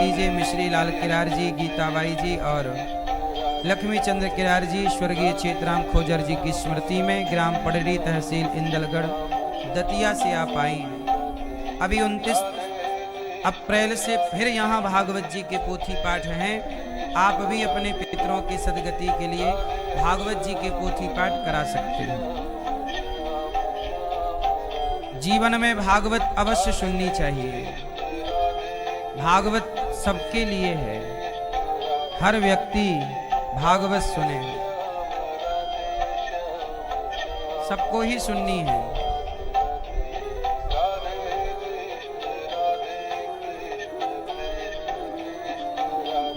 कीजिए मिश्री लाल किरार जी, गीताबाई जी और लक्ष्मी चंद्र किरार जी स्वर्गीय चेतराम खोजर जी की स्मृति में ग्राम पडरी तहसील इंदलगढ़ दतिया से आप आई हैं। अभी 29 अप्रैल से फिर यहाँ भागवत जी के पोथी पाठ हैं। आप भी अपने पितरों की सदगति के लिए भागवत जी के पोथी पाठ करा सकते हैं। जीवन में भागवत अवश्य सुननी चाहिए। भागवत सबके लिए है, हर व्यक्ति भागवत सुने, सबको ही सुननी है।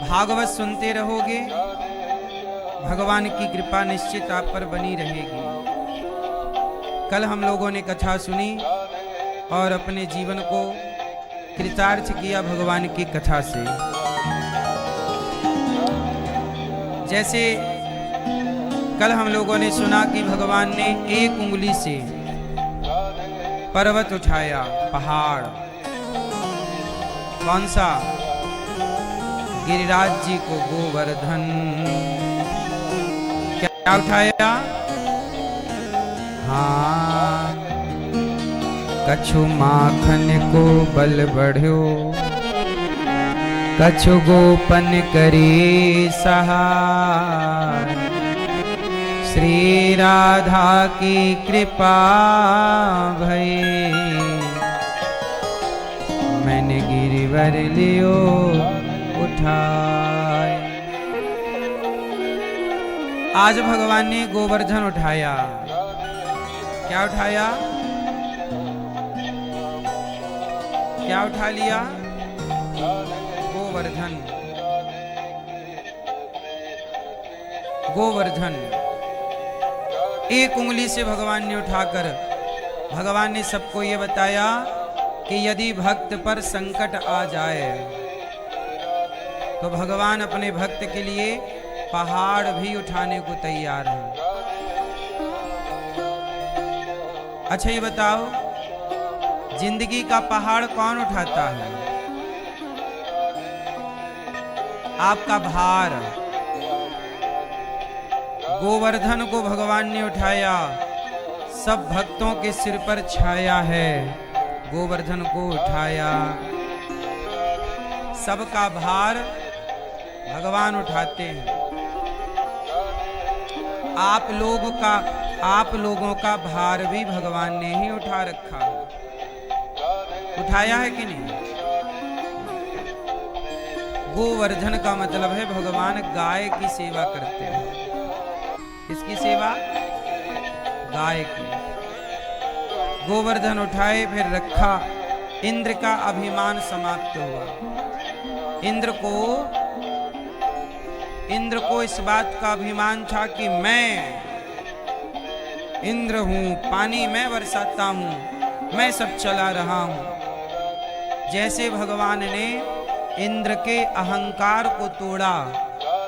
भागवत सुनते रहोगे, भगवान की कृपा निश्चित आप पर बनी रहेगी। कल हम लोगों ने कथा सुनी और अपने जीवन को कृतार्थ किया भगवान की कथा से। जैसे कल हम लोगों ने सुना कि भगवान ने एक उंगली से पर्वत उठाया, पहाड़। कौन सा? गिरिराज जी को गोवर्धन। क्या उठाया? हाँ, कछु माखन को बल बढ़्यो, कछु गोपन करी सहाय। श्री राधा की कृपा भई, मैंने गिरिवर लियो उठाए। आज भगवान ने गोवर्धन उठाया। क्या उठाया? क्या उठा लिया? गोवर्धन। गोवर्धन एक उंगली से भगवान ने उठाकर भगवान ने सबको ये बताया कि यदि भक्त पर संकट आ जाए तो भगवान अपने भक्त के लिए पहाड़ भी उठाने को तैयार है। अच्छा ये बताओ, जिंदगी का पहाड़ कौन उठाता है? आपका भार। गोवर्धन को भगवान ने उठाया, सब भक्तों के सिर पर छाया है। गोवर्धन को उठाया, सबका भार भगवान उठाते हैं। आप लोगों का भार भी भगवान ने ही उठा रखा है। उठाया है कि नहीं? गोवर्धन का मतलब है भगवान गाय की सेवा करते हैं। किसकी सेवा? गाय की। गोवर्धन उठाए, फिर रखा। इंद्र का अभिमान समाप्त हुआ। इंद्र को इस बात का अभिमान था कि मैं इंद्र हूं, पानी मैं बरसाता हूं, मैं सब चला रहा हूं। जैसे भगवान ने इंद्र के अहंकार को तोड़ा,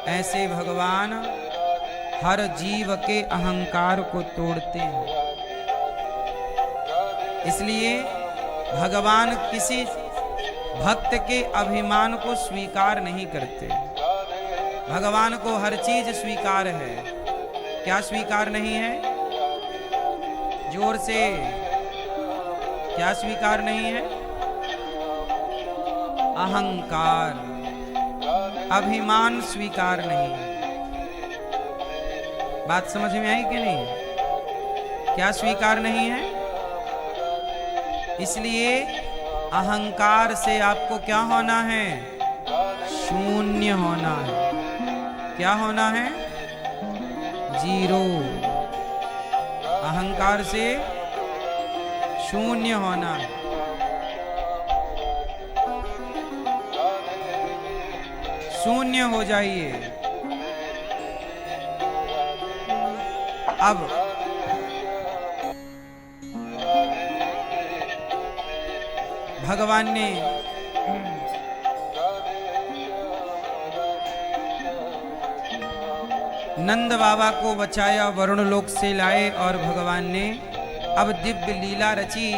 ऐसे भगवान हर जीव के अहंकार को तोड़ते हैं। इसलिए भगवान किसी भक्त के अभिमान को स्वीकार नहीं करते। भगवान को हर चीज स्वीकार है। क्या स्वीकार नहीं है? जोर से। क्या स्वीकार नहीं है? अहंकार, अभिमान स्वीकार नहीं है। बात समझ में आई कि नहीं? क्या स्वीकार नहीं है? इसलिए अहंकार से आपको क्या होना है? शून्य होना है। क्या होना है? जीरो। अहंकार से शून्य होना है। शून्य हो जाइए। अब भगवान ने नंद बाबा को बचाया, वरुण लोक से लाए और भगवान ने अब दिव्य लीला रची।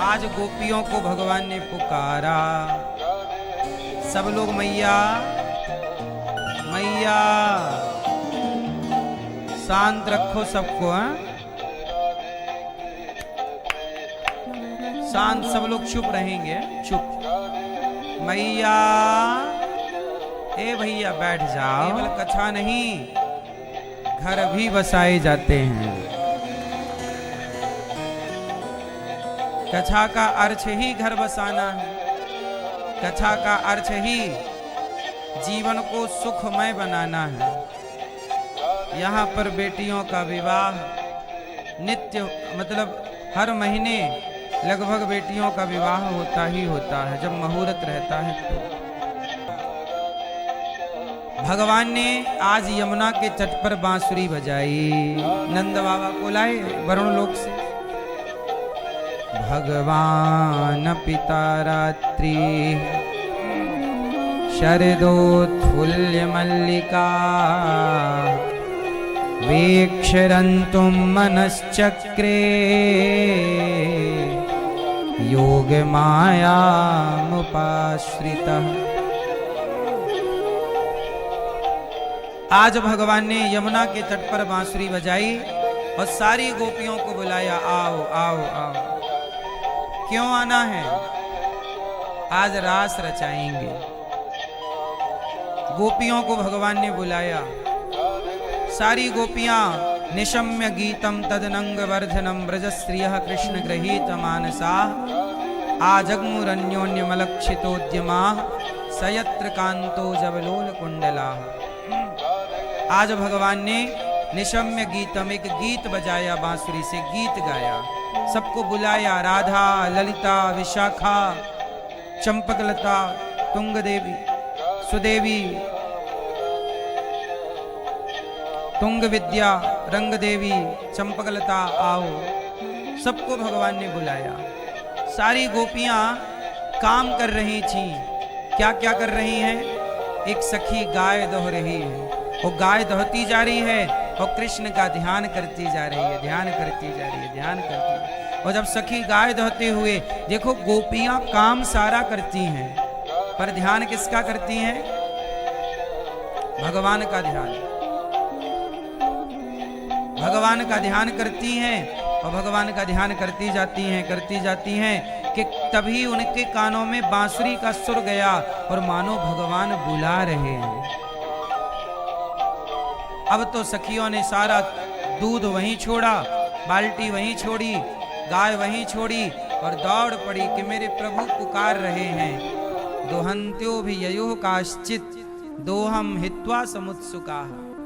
आज गोपियों को भगवान ने पुकारा, सब लोग मैया मैया। शांत रखो सबको, हैं? शांत, सब लोग चुप रहेंगे, चुप। मैया, ए भैया बैठ जाओ। केवल कथा नहीं, घर भी बसाए जाते हैं। कथा का अर्थ ही घर बसाना है। कथा का अर्थ ही जीवन को सुखमय बनाना है। यहाँ पर बेटियों का विवाह नित्य, मतलब हर महीने लगभग बेटियों का विवाह होता ही होता है, जब मुहूर्त रहता है तो। भगवान ने आज यमुना के तट पर बांसुरी बजाई, नंद बाबा को लाए वरुण लोक से। भगवान पिता रात्रि शरदोत्फुल्ल मल्लिका वीक्षरन्तुं मनश्चक्रे योग मायामुपाश्रितः। आज भगवान ने यमुना के तट पर बांसुरी बजाई और सारी गोपियों को बुलाया, आओ आओ आओ। क्यों आना है? आज रास रचाएंगे। गोपियों को भगवान ने बुलाया। सारी गोपियां निशम्य गीतम तदनंग वर्धनम ब्रजस्त्रियः कृष्ण गृहीत मानसा आजग्मुरन्योन्यमलक्षितोद्यमा सयत्र कांतो जबलोल कुंडला। आज भगवान ने निशम्य गीतम, एक गीत बजाया, बांसुरी से गीत गाया, सबको बुलाया। राधा, ललिता, विशाखा, चंपकलता, तुंग देवी, सुदेवी, तुंग विद्या, रंग देवी, चंपकलता, आओ। सबको भगवान ने बुलाया। सारी गोपियां काम कर रही थीं। क्या क्या कर रही हैं? एक सखी गाय दोह रही है, वो गाय दोहती जा रही है और कृष्ण का ध्यान करती जा रही है, ध्यान करती जा रही है, ध्यान करती है। और जब सखी गाय दोहते हुए, देखो गोपियां काम सारा करती हैं, पर ध्यान किसका करती हैं? भगवान का ध्यान। भगवान का ध्यान करती हैं और भगवान का ध्यान करती जाती हैं कि तभी उनके कानों में बांसुरी का सुर गया और मानो भगवान बुला रहे हैं। अब तो सखियों ने सारा दूध वहीं छोड़ा, बाल्टी वहीं छोड़ी, गाय वहीं छोड़ी और दौड़ पड़ी कि मेरे प्रभु पुकार रहे हैं। दोहंत्यो भी ययो काश्चित दोहम हित्वा समुत्सुकाः।